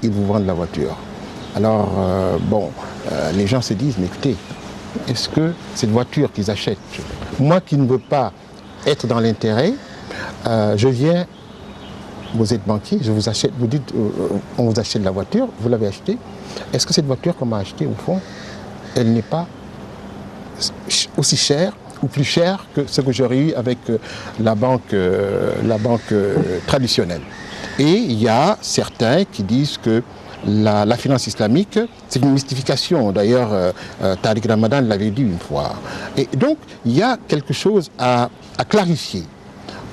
ils vous vendent la voiture. Alors, les gens se disent, mais écoutez, est-ce que cette voiture qu'ils achètent, moi qui ne veux pas être dans l'intérêt, je viens, vous êtes banquier, je vous achète, vous dites, on vous achète la voiture, vous l'avez achetée, est-ce que cette voiture qu'on m'a achetée, au fond, elle n'est pas aussi chère ou plus chère que ce que j'aurais eu avec la banque traditionnelle? Et il y a certains qui disent que la finance islamique, c'est une mystification. D'ailleurs, Tariq Ramadan l'avait dit une fois. Et donc, il y a quelque chose à clarifier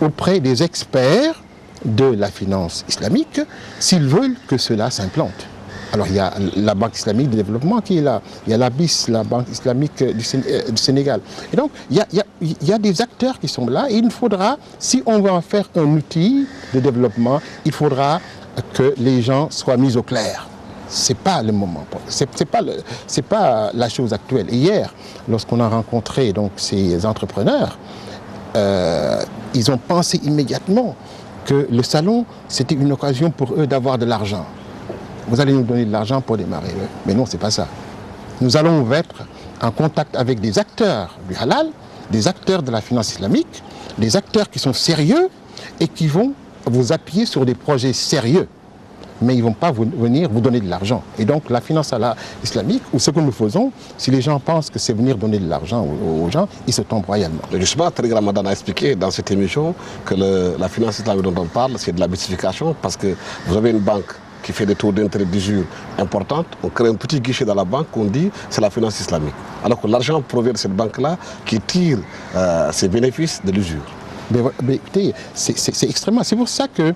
auprès des experts de la finance islamique s'ils veulent que cela s'implante. Alors, il y a la Banque islamique de développement qui est là. Il y a la BIS, la Banque islamique du Sénégal. Et donc, il y a des acteurs qui sont là. Et il faudra, si on veut en faire un outil de développement, il faudra que les gens soient mis au clair. C'est pas le moment. C'est pas la chose actuelle. Et hier, lorsqu'on a rencontré donc ces entrepreneurs, ils ont pensé immédiatement que le salon, c'était une occasion pour eux d'avoir de l'argent. Vous allez nous donner de l'argent pour démarrer. Mais non, c'est pas ça. Nous allons être en contact avec des acteurs du halal, des acteurs de la finance islamique, des acteurs qui sont sérieux et qui vont vous appuyer sur des projets sérieux. Mais ils ne vont pas venir vous donner de l'argent. Et donc la finance islamique, ou ce que nous faisons, si les gens pensent que c'est venir donner de l'argent aux gens, ils se trompent royalement. Justement, Tariq Ramadan a expliqué dans cette émission que la finance islamique dont on parle, c'est de la mystification parce que vous avez une banque qui fait des taux d'intérêt d'usure importantes, on crée un petit guichet dans la banque, on dit c'est la finance islamique. Alors que l'argent provient de cette banque-là qui tire ses bénéfices de l'usure. Mais écoutez, c'est extrêmement. C'est pour ça que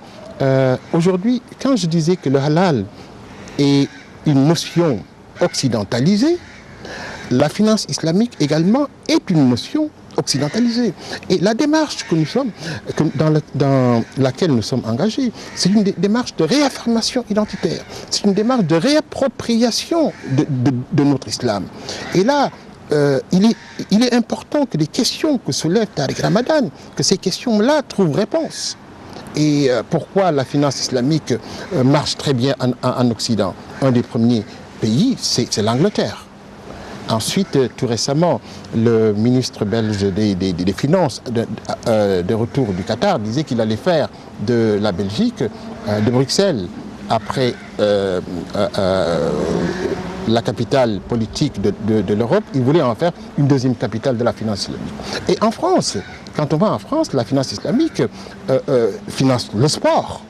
aujourd'hui, quand je disais que le halal est une notion occidentalisée, la finance islamique également est une notion occidentalisée. Et la démarche que nous sommes, dans laquelle nous sommes engagés, c'est une démarche de réaffirmation identitaire. C'est une démarche de réappropriation de notre islam. Et là, il est important que les questions que soulève Tariq Ramadan, que ces questions-là trouvent réponse. Et pourquoi la finance islamique marche très bien en Occident? Un des premiers pays, c'est l'Angleterre. Ensuite, tout récemment, le ministre belge des Finances de retour du Qatar disait qu'il allait faire de la Belgique, de Bruxelles, après la capitale politique de l'Europe, il voulait en faire une deuxième capitale de la finance islamique. Et en France, quand on va en France, la finance islamique finance le sport.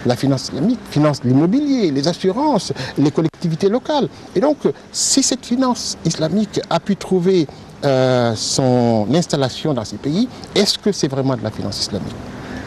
La finance islamique finance l'immobilier, les assurances, les collectivités locales. Et donc, si cette finance islamique a pu trouver son installation dans ces pays, est-ce que c'est vraiment de la finance islamique?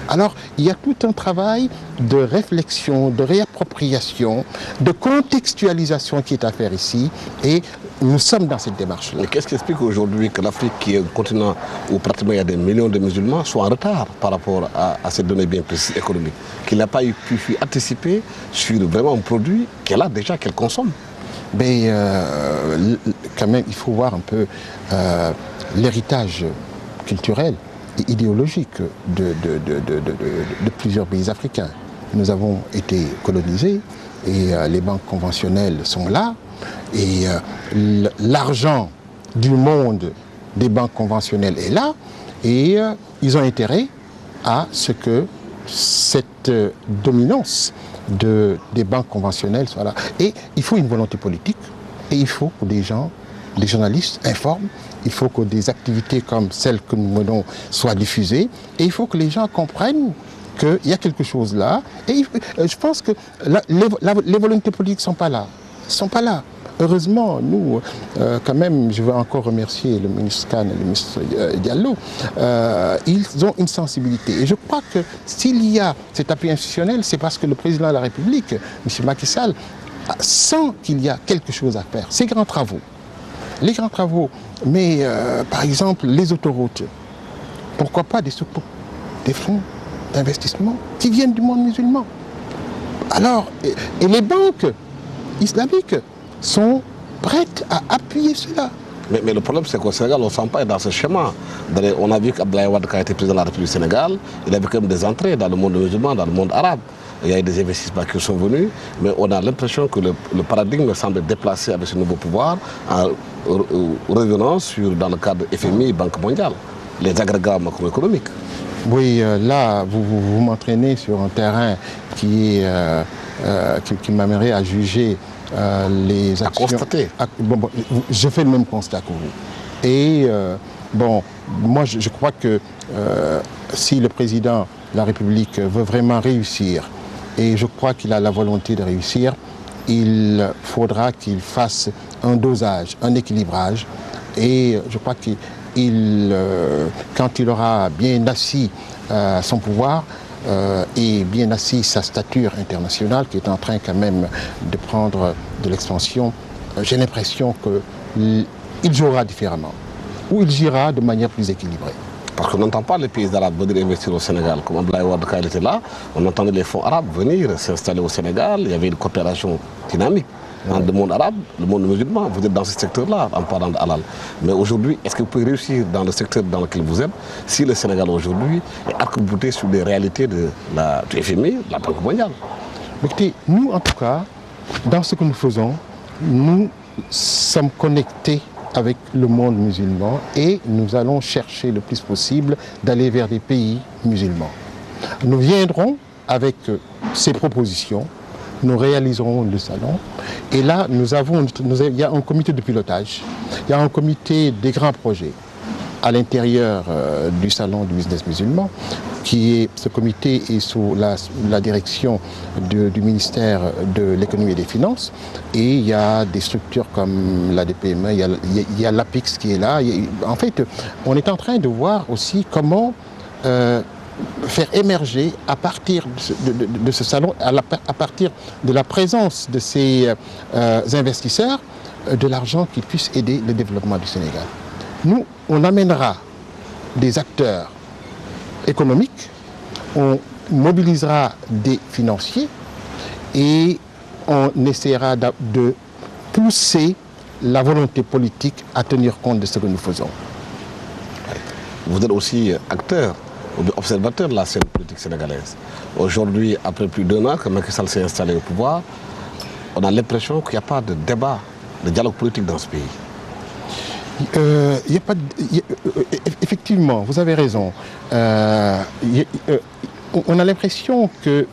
Alors, il y a tout un travail de réflexion, de réappropriation, de contextualisation qui est à faire ici, et nous sommes dans cette démarche-là. Mais qu'est-ce qui explique aujourd'hui que l'Afrique, qui est un continent où pratiquement il y a des millions de musulmans, soit en retard par rapport à ces données bien précises économiques, qu'il n'a pas pu anticiper sur vraiment un produit qu'elle a déjà, qu'elle consomme? Mais quand même, il faut voir un peu l'héritage culturel et idéologique de plusieurs pays africains. Nous avons été colonisés et les banques conventionnelles sont là et l'argent du monde des banques conventionnelles est là et ils ont intérêt à ce que cette dominance des banques conventionnelles soit là. Et il faut une volonté politique et il faut que des journalistes informent. Il faut que des activités comme celles que nous menons soient diffusées. Et il faut que les gens comprennent qu'il y a quelque chose là. Et je pense que les volontés politiques ne sont pas là. Ils ne sont pas là. Heureusement, nous, quand même, je veux encore remercier le ministre Khan et le ministre Diallo, ils ont une sensibilité. Et je crois que s'il y a cet appui institutionnel, c'est parce que le président de la République, M. Macky Sall, sent qu'il y a quelque chose à faire. Ces grands travaux. Les grands travaux, mais par exemple les autoroutes, pourquoi pas des soukouk, des fonds d'investissement qui viennent du monde musulman. Alors, et les banques islamiques sont prêtes à appuyer cela. Mais le problème, c'est qu'au Sénégal, on ne sent pas dans ce schéma. On a vu qu'Abdoulaye Wade, qui a été président de la République du Sénégal, il avait quand même des entrées dans le monde musulman, dans le monde arabe. Il y a eu des investissements qui sont venus, mais on a l'impression que le paradigme semble déplacé avec ce nouveau pouvoir en revenant dans le cadre FMI et Banque mondiale, les agrégats macroéconomiques. Oui, là, vous m'entraînez sur un terrain qui m'amènerait à juger les actions. À constater. Je fais le même constat que vous. Et moi, je crois que si le président de la République veut vraiment réussir, et je crois qu'il a la volonté de réussir, il faudra qu'il fasse un dosage, un équilibrage. Et je crois que quand il aura bien assis son pouvoir et bien assis sa stature internationale, qui est en train quand même de prendre de l'expansion, j'ai l'impression qu'il jouera différemment, ou il girera de manière plus équilibrée. Parce qu'on n'entend pas les pays arabes venir investir au Sénégal. Comme Abdoulaye Wade, quand il était là, on entendait les fonds arabes venir s'installer au Sénégal. Il y avait une coopération dynamique entre le monde arabe, le monde musulman. Vous êtes dans ce secteur-là en parlant de halal. Mais aujourd'hui, est-ce que vous pouvez réussir dans le secteur dans lequel vous êtes si le Sénégal aujourd'hui est arc-bouté sur les réalités du FMI, de la Banque mondiale? Écoutez, nous, en tout cas, dans ce que nous faisons, nous sommes connectés avec le monde musulman et nous allons chercher le plus possible d'aller vers des pays musulmans. Nous viendrons avec ces propositions, nous réaliserons le salon et là il y a un comité de pilotage, il y a un comité des grands projets à l'intérieur du salon du business musulman. Ce comité est sous la direction du ministère de l'économie et des finances et il y a des structures comme l'ADPME, il y a l'APIX qui est là. En fait, on est en train de voir aussi comment faire émerger à partir de ce salon, à partir de la présence de ces investisseurs, de l'argent qui puisse aider le développement du Sénégal. Nous, on amènera des acteurs économiques, on mobilisera des financiers et on essaiera de pousser la volonté politique à tenir compte de ce que nous faisons. Vous êtes aussi acteur, observateur de la scène politique sénégalaise. Aujourd'hui, après plus d'1 an que Macky Sall s'est installé au pouvoir, on a l'impression qu'il n'y a pas de débat, de dialogue politique dans ce pays. Effectivement, vous avez raison. On a l'impression que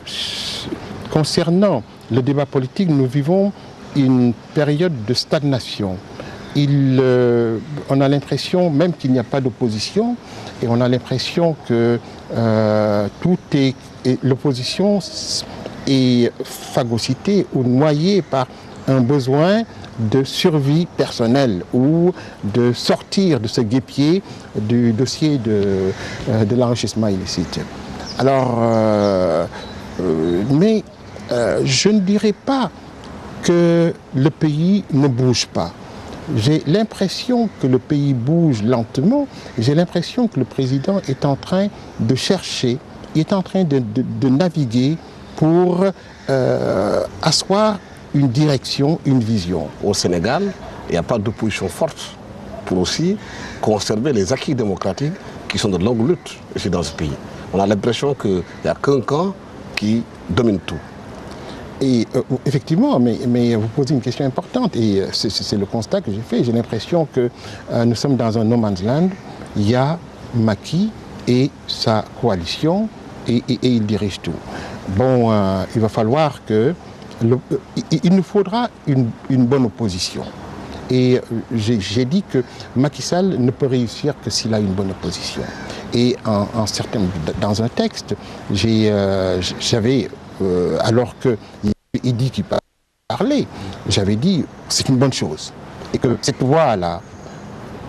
concernant le débat politique, nous vivons une période de stagnation. On a l'impression même qu'il n'y a pas d'opposition et on a l'impression que l'opposition est phagocytée ou noyée par un besoin de survie personnelle ou de sortir de ce guêpier du dossier de l'enrichissement illicite. Alors, je ne dirais pas que le pays ne bouge pas. J'ai l'impression que le pays bouge lentement. J'ai l'impression que le président est en train de chercher, il est en train de naviguer pour asseoir une direction, une vision. Au Sénégal, il n'y a pas d'opposition forte pour aussi conserver les acquis démocratiques qui sont de longue lutte ici dans ce pays. On a l'impression qu'il n'y a qu'un camp qui domine tout. Et effectivement, mais vous posez une question importante et c'est le constat que j'ai fait. J'ai l'impression que nous sommes dans un no man's land. Il y a Macky et sa coalition et il dirige tout. Bon, il va falloir que il nous faudra une bonne opposition. Et j'ai dit que Macky Sall ne peut réussir que s'il a une bonne opposition. Et dans un texte, j'avais, alors qu'il dit qu'il parlait, j'avais dit c'est une bonne chose. Et que cette voix-là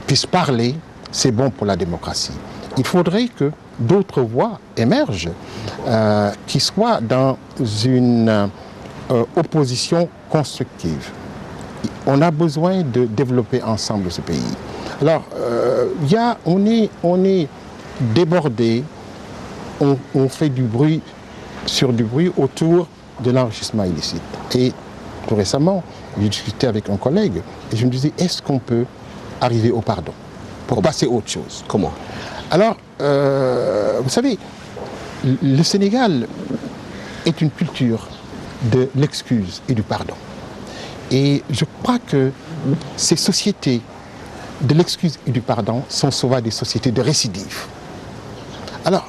puisse parler, c'est bon pour la démocratie. Il faudrait que d'autres voix émergent, qui soient dans une opposition constructive. On a besoin de développer ensemble ce pays. Alors, on est débordé, on fait du bruit autour de l'enrichissement illicite. Et tout récemment, j'ai discuté avec un collègue et je me disais, est-ce qu'on peut arriver au pardon, pour passer à autre chose. Comment? Alors, vous savez, le Sénégal est une culture de l'excuse et du pardon. Et je crois que ces sociétés de l'excuse et du pardon sont souvent des sociétés de récidive. Alors,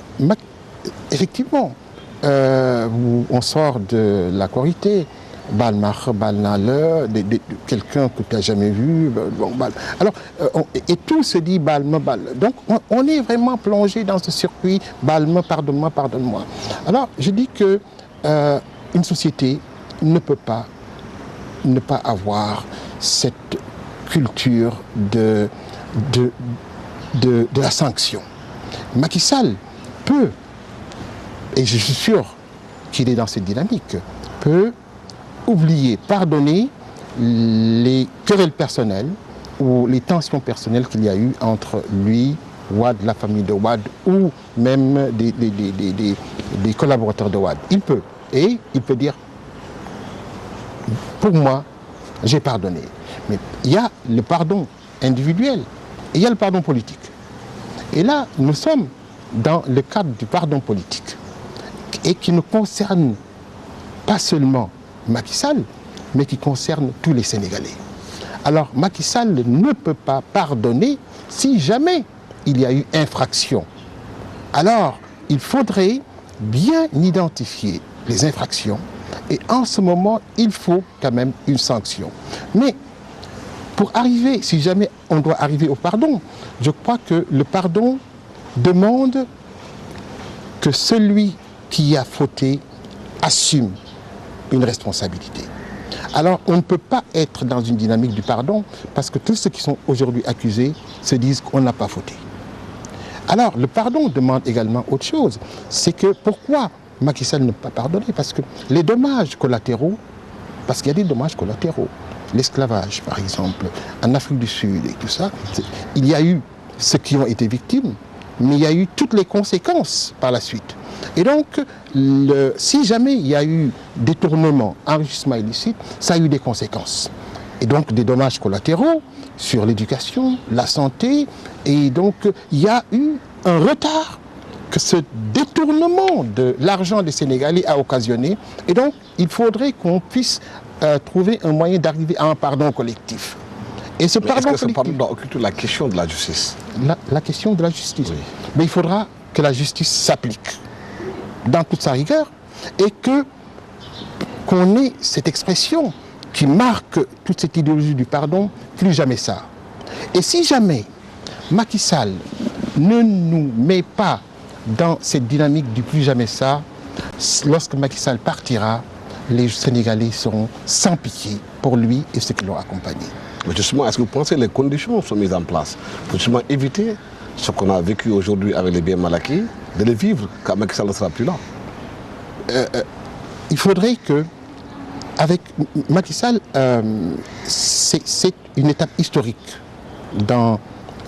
effectivement, on sort de la Corité, quelqu'un que tu n'as jamais vu. Alors, et tout se dit balme. Donc, on est vraiment plongé dans ce circuit balme, pardonne-moi, pardonne-moi. Alors, je dis que une société ne peut pas ne pas avoir cette culture de la sanction. Macky Sall peut, et je suis sûr qu'il est dans cette dynamique, peut oublier, pardonner les querelles personnelles ou les tensions personnelles qu'il y a eu entre lui, Wade, la famille de Wade, ou même des collaborateurs de Wade. Il peut. Et il peut dire, pour moi, j'ai pardonné. Mais il y a le pardon individuel et il y a le pardon politique. Et là, nous sommes dans le cadre du pardon politique et qui ne concerne pas seulement Macky Sall, mais qui concerne tous les Sénégalais. Alors, Macky Sall ne peut pas pardonner si jamais il y a eu infraction. Alors, il faudrait bien identifier les infractions et en ce moment, il faut quand même une sanction. Mais pour arriver, si jamais on doit arriver au pardon, je crois que le pardon demande que celui qui a fauté assume une responsabilité. Alors, on ne peut pas être dans une dynamique du pardon parce que tous ceux qui sont aujourd'hui accusés se disent qu'on n'a pas fauté. Alors, le pardon demande également autre chose. C'est que pourquoi Macky Sall ne peut pas pardonner? Parce que les dommages collatéraux, parce qu'il y a des dommages collatéraux, l'esclavage par exemple, en Afrique du Sud et tout ça, il y a eu ceux qui ont été victimes, mais il y a eu toutes les conséquences par la suite. Et donc, si jamais il y a eu détournement, enrichissement illicite, ça a eu des conséquences. Et donc des dommages collatéraux sur l'éducation, la santé, et donc il y a eu un retard que ce détournement de l'argent des Sénégalais a occasionné. Et donc, il faudrait qu'on puisse trouver un moyen d'arriver à un pardon collectif. Et ce pardon collectif... Est-ce que ce pardon doit occulter la question de la justice? La question de la justice. Oui. Mais il faudra que la justice s'applique dans toute sa rigueur et qu'on ait cette expression qui marque toute cette idéologie du pardon, plus jamais ça. Et si jamais Macky Sall ne nous met pas dans cette dynamique du plus jamais ça, lorsque Macky Sall partira, les Sénégalais seront sans pitié pour lui et ceux qui l'ont accompagné. Mais justement, est-ce que vous pensez que les conditions sont mises en place pour justement éviter ce qu'on a vécu aujourd'hui avec les biens mal acquis, de les vivre quand Macky Sall ne sera plus là? Il faudrait que, avec Macky Sall, c'est une étape historique dans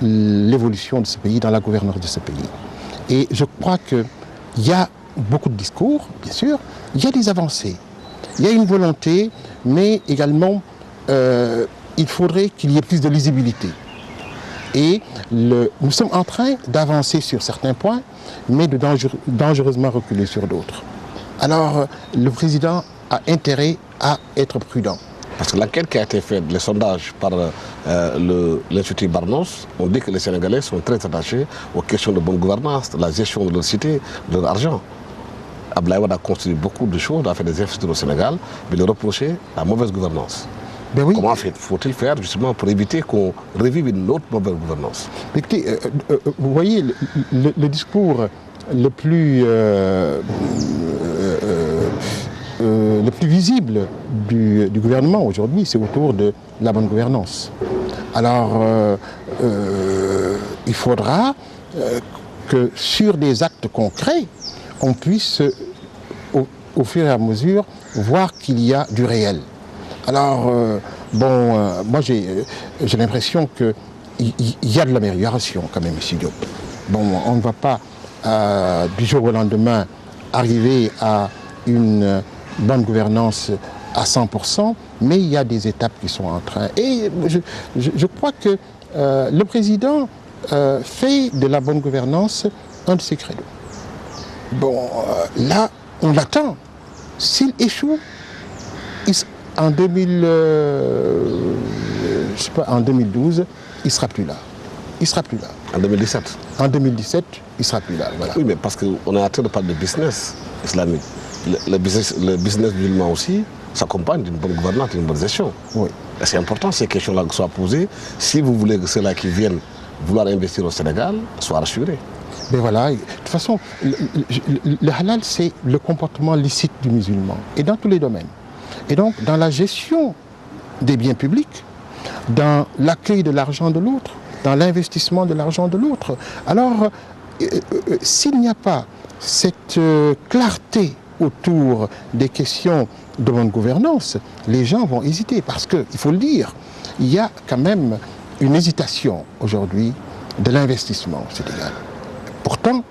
l'évolution de ce pays, dans la gouvernance de ce pays. Et je crois qu'il y a beaucoup de discours, bien sûr, il y a des avancées, il y a une volonté, mais également, il faudrait qu'il y ait plus de lisibilité. Et nous sommes en train d'avancer sur certains points, mais de dangereusement reculer sur d'autres. Alors, le président a intérêt à être prudent. Parce que l'enquête qui a été faite, les sondages par l'Institut Barnos, on dit que les Sénégalais sont très attachés aux questions de bonne gouvernance, de la gestion de leur cité, de leur argent. Abdoulaye Wade a construit beaucoup de choses, a fait des infrastructures au Sénégal, mais il reprochait la mauvaise gouvernance. Ben oui. Comment faut-il faire justement pour éviter qu'on revive une autre mauvaise gouvernance? Écoutez, vous voyez, le discours le plus visible du gouvernement aujourd'hui, c'est autour de la bonne gouvernance. Alors, il faudra que sur des actes concrets, on puisse, au fur et à mesure, voir qu'il y a du réel. Alors, moi j'ai l'impression qu'il y a de l'amélioration quand même, M. Diop. Bon, on ne va pas du jour au lendemain arriver à une bonne gouvernance à 100%, mais il y a des étapes qui sont en train. Et je crois que le président fait de la bonne gouvernance un de ses credos. Bon, là, on l'attend. S'il échoue, en 2012, il ne sera plus là. Il sera plus là. En 2017? En 2017, il ne sera plus là. Voilà. Oui, mais parce qu'on est en train de parler de business islamique. Le business musulman aussi s'accompagne d'une bonne gouvernance, d'une bonne gestion. Oui. C'est important que ces questions-là soient posées. Si vous voulez que ceux-là qui viennent vouloir investir au Sénégal soient rassurés. Mais voilà, de toute façon, le halal, c'est le comportement licite du musulman, et dans tous les domaines. Et donc, dans la gestion des biens publics, dans l'accueil de l'argent de l'autre, dans l'investissement de l'argent de l'autre. Alors, s'il n'y a pas cette clarté autour des questions de bonne gouvernance, les gens vont hésiter, parce qu'il faut le dire, il y a quand même une hésitation aujourd'hui de l'investissement au Sénégal. Pourtant,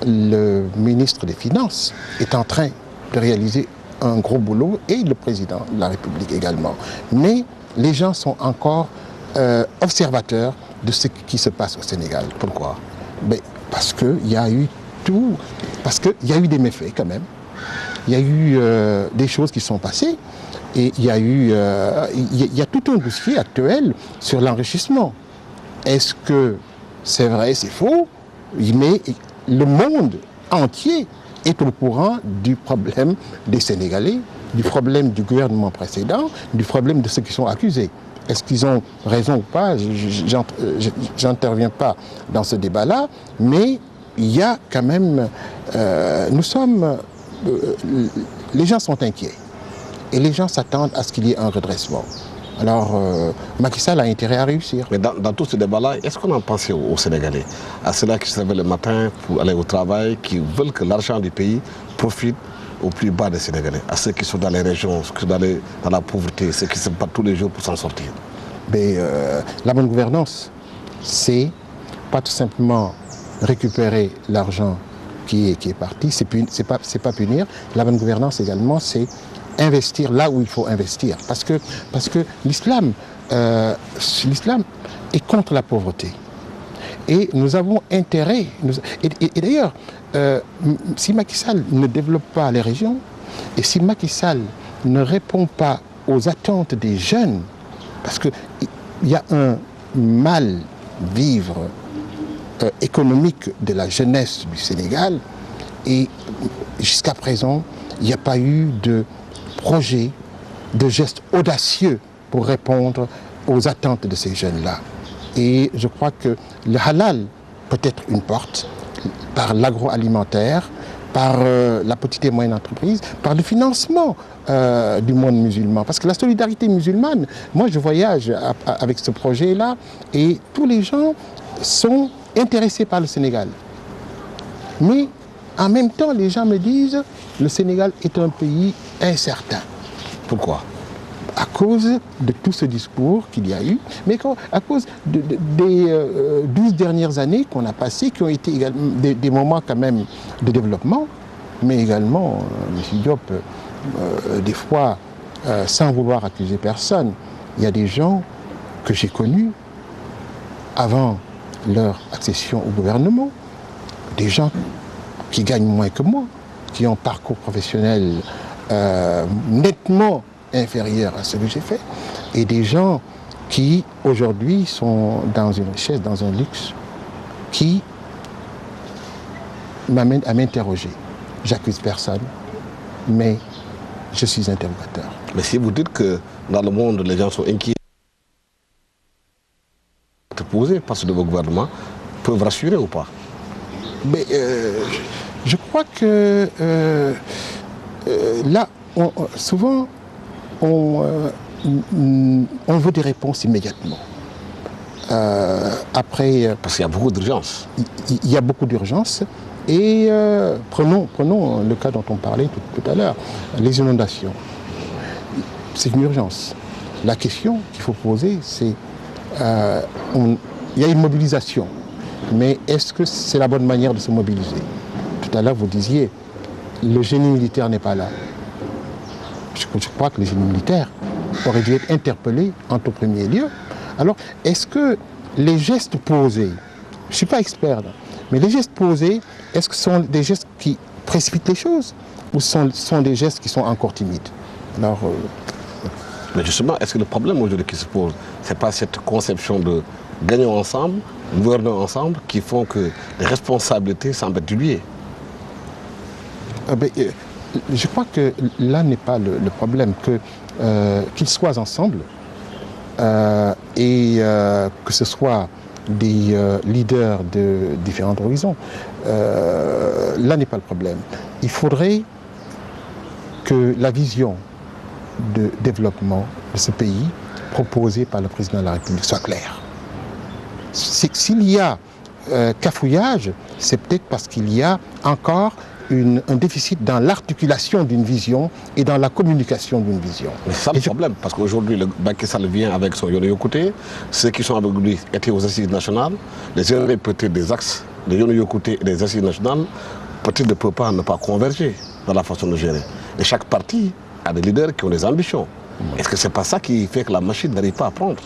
le ministre des Finances est en train de réaliser un gros boulot, et le président de la République également. Mais les gens sont encore observateurs de ce qui se passe au Sénégal. Pourquoi? Parce qu'il y a eu tout, parce qu'il y a eu des méfaits quand même. Il y a eu des choses qui sont passées, et il y a tout un dossier actuel sur l'enrichissement. Est-ce que c'est vrai, c'est faux? Mais le monde entier est au courant du problème des Sénégalais, du problème du gouvernement précédent, du problème de ceux qui sont accusés. Est-ce qu'ils ont raison ou pas? J'interviens pas dans ce débat-là, mais il y a quand même... les gens sont inquiets, et les gens s'attendent à ce qu'il y ait un redressement. Alors, Macky Sall a intérêt à réussir. Mais dans tout ce débat-là, est-ce qu'on en pensait aux Sénégalais, à ceux-là qui se réveillent le matin pour aller au travail, qui veulent que l'argent du pays profite au plus bas des Sénégalais, à ceux qui sont dans les régions, ceux qui sont dans la pauvreté, ceux qui se battent tous les jours pour s'en sortir? Mais la bonne gouvernance, c'est pas tout simplement récupérer l'argent qui est parti, c'est pas punir. La bonne gouvernance également, c'est investir là où il faut investir. Parce que l'islam est contre la pauvreté. Et nous avons intérêt... Et d'ailleurs, si Macky Sall ne développe pas les régions, et si Macky Sall ne répond pas aux attentes des jeunes, parce qu'il y a un mal-vivre économique de la jeunesse du Sénégal, et jusqu'à présent, il n'y a pas eu de projet, de gestes audacieux pour répondre aux attentes de ces jeunes-là. Et je crois que le halal peut être une porte, par l'agroalimentaire, par la petite et moyenne entreprise, par le financement du monde musulman. Parce que la solidarité musulmane, moi je voyage avec ce projet-là, et tous les gens sont intéressés par le Sénégal. Mais en même temps, les gens me disent que le Sénégal est un pays incertain. Pourquoi? À cause de tout ce discours qu'il y a eu, mais à cause des 12 dernières années qu'on a passées, qui ont été également des moments quand même de développement, mais également, M. Diop, des fois, sans vouloir accuser personne, il y a des gens que j'ai connus avant leur accession au gouvernement, des gens qui gagnent moins que moi, qui ont un parcours professionnel nettement inférieur à ce que j'ai fait, et des gens qui aujourd'hui sont dans une richesse, dans un luxe, qui m'amènent à m'interroger. J'accuse personne, mais je suis interrogateur. Mais si vous dites que dans le monde, les gens sont inquiets, posés par ce nouveau gouvernement, peuvent rassurer ou pas? Mais je crois que là, souvent, on veut des réponses immédiatement. Après, parce qu'il y a beaucoup d'urgence. Il y a beaucoup d'urgence. Et prenons le cas dont on parlait tout à l'heure, les inondations. C'est une urgence. La question qu'il faut poser, c'est il y a une mobilisation, mais est-ce que c'est la bonne manière de se mobiliser? Tout à l'heure, vous disiez, le génie militaire n'est pas là. Je crois que le génie militaire aurait dû être interpellé en tout premier lieu. Alors, est-ce que les gestes posés, je ne suis pas expert, là, mais les gestes posés, est-ce que ce sont des gestes qui précipitent les choses ou ce sont des gestes qui sont encore timides? Alors, mais justement, est-ce que le problème aujourd'hui qui se pose, ce n'est pas cette conception de gagnons ensemble, gouvernons ensemble, qui font que les responsabilités semblent être diluées? Je crois que là n'est pas le problème, qu'ils soient ensemble et que ce soit des leaders de différents horizons. Là n'est pas le problème. Il faudrait que la vision de développement de ce pays proposée par le président de la République soit claire. S'il y a cafouillage, c'est peut-être parce qu'il y a encore un déficit dans l'articulation d'une vision et dans la communication d'une vision. Mais c'est ça le problème, parce qu'aujourd'hui, le Macky Sall vient avec son Yono-Yokuté, ceux qui sont avec lui étaient aux assises nationales, les erreurs peut-être des axes de Yono-Yokuté et des assises nationales, peut-être ne peuvent pas ne pas converger dans la façon de gérer. Et chaque parti a des leaders qui ont des ambitions. Est-ce que ce n'est pas ça qui fait que la machine n'arrive pas à prendre?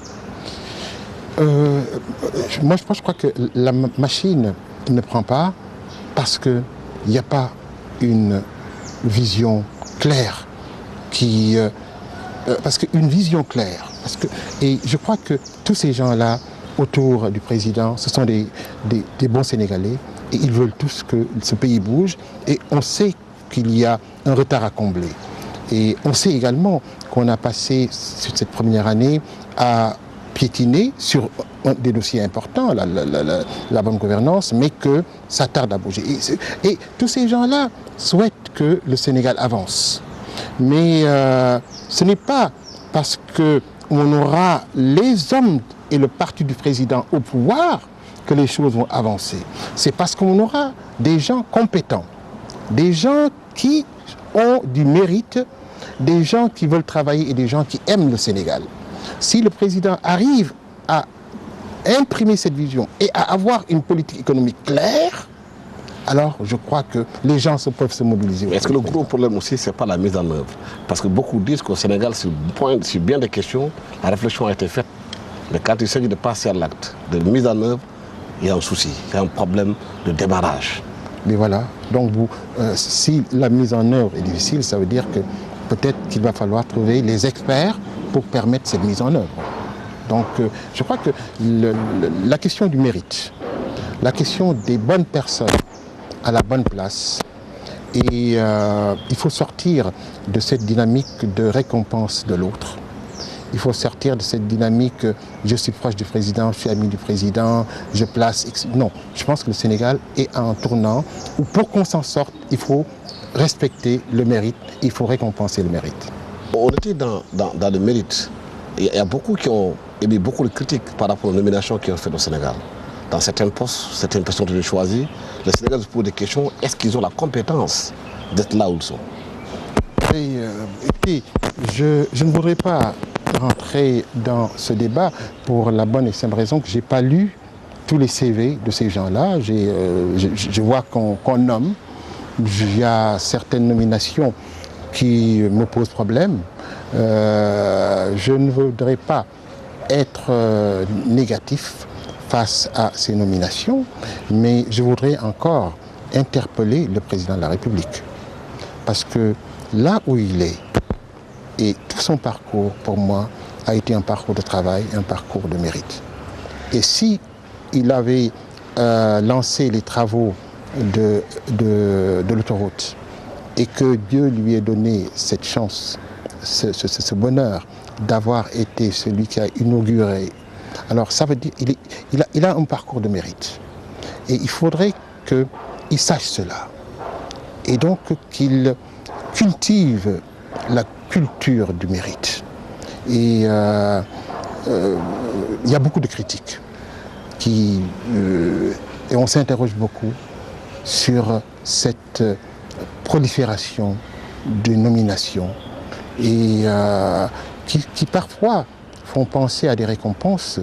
Moi, je crois que la machine ne prend pas parce qu'il n'y a pas une vision claire parce qu'une vision claire. Et je crois que tous ces gens-là autour du président, ce sont des bons Sénégalais et ils veulent tous que ce pays bouge. Et on sait qu'il y a un retard à combler. Et on sait également qu'on a passé sur cette première année à piétiner sur des dossiers importants, la bonne gouvernance, mais que ça tarde à bouger. Et tous ces gens-là souhaitent que le Sénégal avance. Mais ce n'est pas parce qu'on aura les hommes et le parti du président au pouvoir que les choses vont avancer. C'est parce qu'on aura des gens compétents, des gens qui ont du mérite, des gens qui veulent travailler et des gens qui aiment le Sénégal. Si le président arrive à imprimer cette vision et à avoir une politique économique claire, alors je crois que les gens peuvent se mobiliser. Est-ce que le gros problème aussi, ce n'est pas la mise en œuvre? Parce que beaucoup disent qu'au Sénégal, sur bien des questions, la réflexion a été faite. Mais quand il s'agit de passer à l'acte, de mise en œuvre, il y a un souci, il y a un problème de démarrage. Mais voilà, donc si la mise en œuvre est difficile, ça veut dire que peut-être qu'il va falloir trouver les experts pour permettre cette mise en œuvre. Donc je crois que la question du mérite, la question des bonnes personnes à la bonne place, et il faut sortir de cette dynamique de récompense de l'autre. Il faut sortir de cette dynamique, je suis proche du président, je suis ami du président, je place... Non, je pense que le Sénégal est à un tournant où pour qu'on s'en sorte, il faut respecter le mérite, il faut récompenser le mérite. On était dans le mérite. Il y a beaucoup qui ont émis beaucoup de critiques par rapport aux nominations qui ont fait au Sénégal. Dans certains postes, certaines personnes ont choisi. Le Sénégal se pose des questions. Est-ce qu'ils ont la compétence d'être là où ils sont? Écoutez, je ne voudrais pas rentrer dans ce débat pour la bonne et simple raison que je n'ai pas lu tous les CV de ces gens-là. Je vois qu'on nomme. Il y a certaines nominations qui me posent problème. Je ne voudrais pas être négatif face à ces nominations, mais je voudrais encore interpeller le président de la République. Parce que là où il est, et tout son parcours, pour moi, a été un parcours de travail, un parcours de mérite. Et si il avait lancé les travaux de l'autoroute et que Dieu lui ait donné cette chance, ce bonheur d'avoir été celui qui a inauguré, alors ça veut dire qu'il a un parcours de mérite. Et il faudrait qu'il sache cela. Et donc qu'il cultive la culture du mérite. Et il y a beaucoup de critiques. Et on s'interroge beaucoup sur cette prolifération de nominations et qui parfois font penser à des récompenses,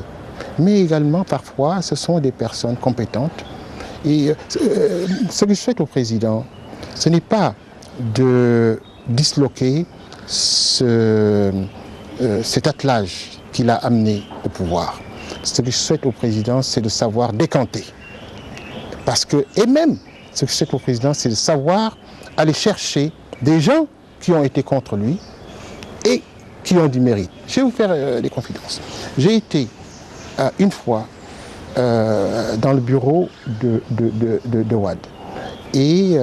mais également parfois ce sont des personnes compétentes. Et ce que je souhaite au président, ce n'est pas de disloquer cet attelage qu'il a amené au pouvoir. Ce que je souhaite au président, c'est de savoir décanter. Parce que, et même, ce que je souhaite au président, c'est de savoir aller chercher des gens qui ont été contre lui et qui ont du mérite. Je vais vous faire des confidences. J'ai été une fois dans le bureau de Wade et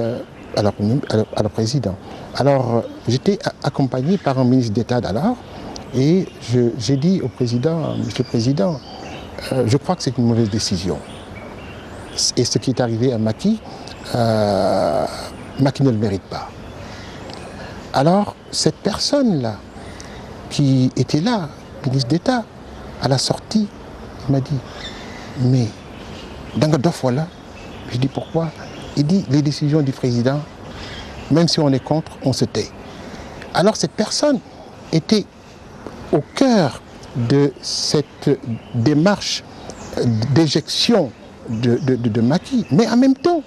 alors président. Alors j'étais accompagné par un ministre d'État d'alors et j'ai dit au président, Monsieur le Président, je crois que c'est une mauvaise décision. Et ce qui est arrivé à Macky, Macky ne le mérite pas. Alors cette personne-là, qui était là, ministre d'État, à la sortie, il m'a dit, mais dans le dof, voilà. Je dis pourquoi? Il dit, les décisions du président, même si on est contre, on se tait. Alors cette personne était au cœur de cette démarche d'éjection de Macky. Mais en même temps,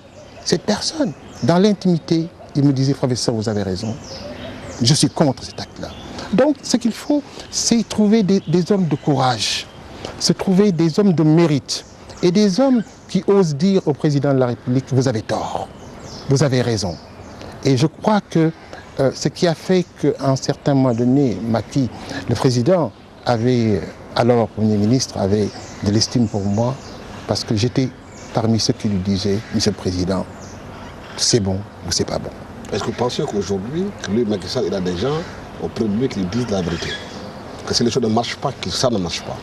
cette personne, dans l'intimité, il me disait, professeur, vous avez raison, je suis contre cet acte-là. Donc, ce qu'il faut, c'est trouver des hommes de courage, se trouver des hommes de mérite et des hommes qui osent dire au président de la République, vous avez tort, vous avez raison. Et je crois que ce qui a fait qu'à un certain moment donné, Macky, le président, avait, alors Premier ministre, avait de l'estime pour moi, parce que j'étais parmi ceux qui lui disaient, Monsieur le Président, c'est bon ou c'est pas bon. Est-ce que vous pensez qu'aujourd'hui, que lui, Macky Sall, il a des gens auprès de lui qui lui disent la vérité? Que si les choses ne marchent pas, que ça ne marche pas?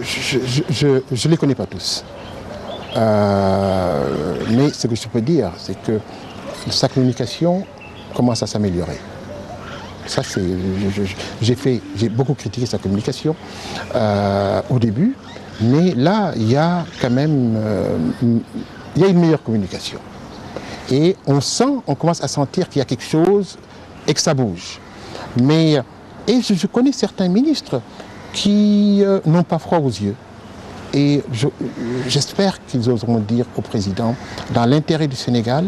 Je ne les connais pas tous. Mais ce que je peux dire, c'est que sa communication commence à s'améliorer. Ça, c'est, j'ai beaucoup critiqué sa communication au début, mais là, il y a quand même il y a une meilleure communication. Et on commence à sentir qu'il y a quelque chose et que ça bouge. Mais, et je connais certains ministres qui n'ont pas froid aux yeux. Et j'espère qu'ils oseront dire au président, dans l'intérêt du Sénégal,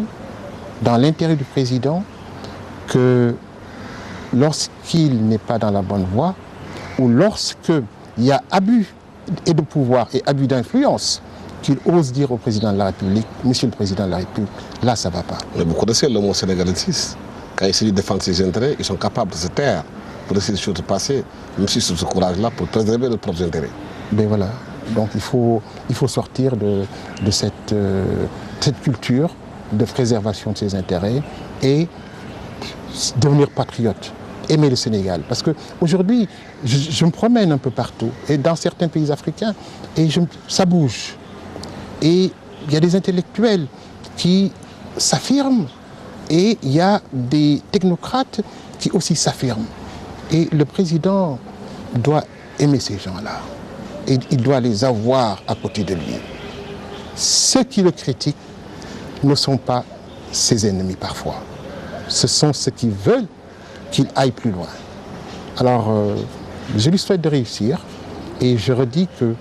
dans l'intérêt du président, que lorsqu'il n'est pas dans la bonne voie, ou lorsqu'il y a abus et de pouvoir et abus d'influence, qu'il ose dire au président de la République, Monsieur le Président de la République, là ça ne va pas. Mais vous connaissez le mot sénégalais, quand il s'agit de défendre ses intérêts, ils sont capables de se taire pour laisser les choses passer, même si c'est ce courage-là pour préserver leurs propres intérêts. Ben voilà, donc il faut sortir de cette culture de préservation de ses intérêts et devenir patriote, aimer le Sénégal. Parce qu'aujourd'hui, je me promène un peu partout, et dans certains pays africains, et ça bouge. Et il y a des intellectuels qui s'affirment, et il y a des technocrates qui aussi s'affirment. Et le président doit aimer ces gens-là. Et il doit les avoir à côté de lui. Ceux qui le critiquent ne sont pas ses ennemis parfois. Ce sont ceux qui veulent qu'il aille plus loin. Alors, je lui souhaite de réussir et je redis que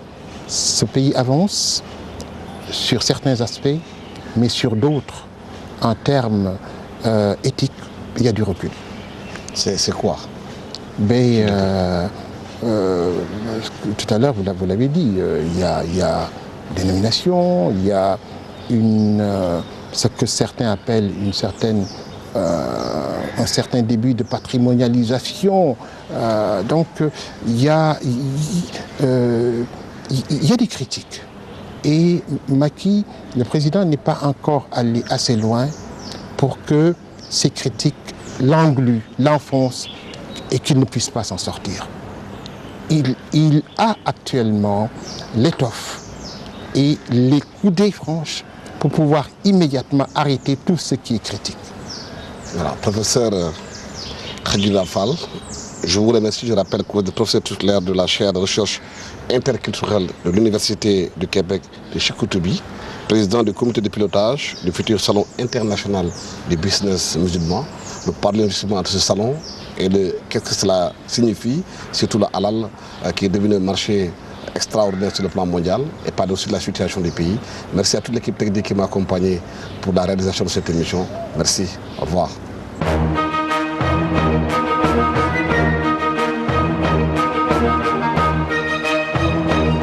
ce pays avance sur certains aspects, mais sur d'autres, en termes éthiques, il y a du recul. C'est quoi? Ben, tout à l'heure, vous l'avez dit, il y a des nominations, il y a ce que certains appellent un certain début de patrimonialisation. Donc, il y a des critiques. Et Macky, le président, n'est pas encore allé assez loin pour que ces critiques l'engluent, l'enfoncent et qu'il ne puisse pas s'en sortir. Il a actuellement l'étoffe et les coudées franches pour pouvoir immédiatement arrêter tout ce qui est critique. Voilà, professeur Khadija Fall, je vous remercie. Je rappelle que vous êtes professeur titulaire de la chaire de recherche interculturelle de l'Université du Québec de Chikoutoubi, président du comité de pilotage du futur salon international du business musulman. Nous parlons justement de ce salon et de qu'est-ce que cela signifie, surtout le halal qui est devenu un marché extraordinaire sur le plan mondial et pas aussi de la situation du pays. Merci à toute l'équipe technique qui m'a accompagné pour la réalisation de cette émission. Merci, au revoir.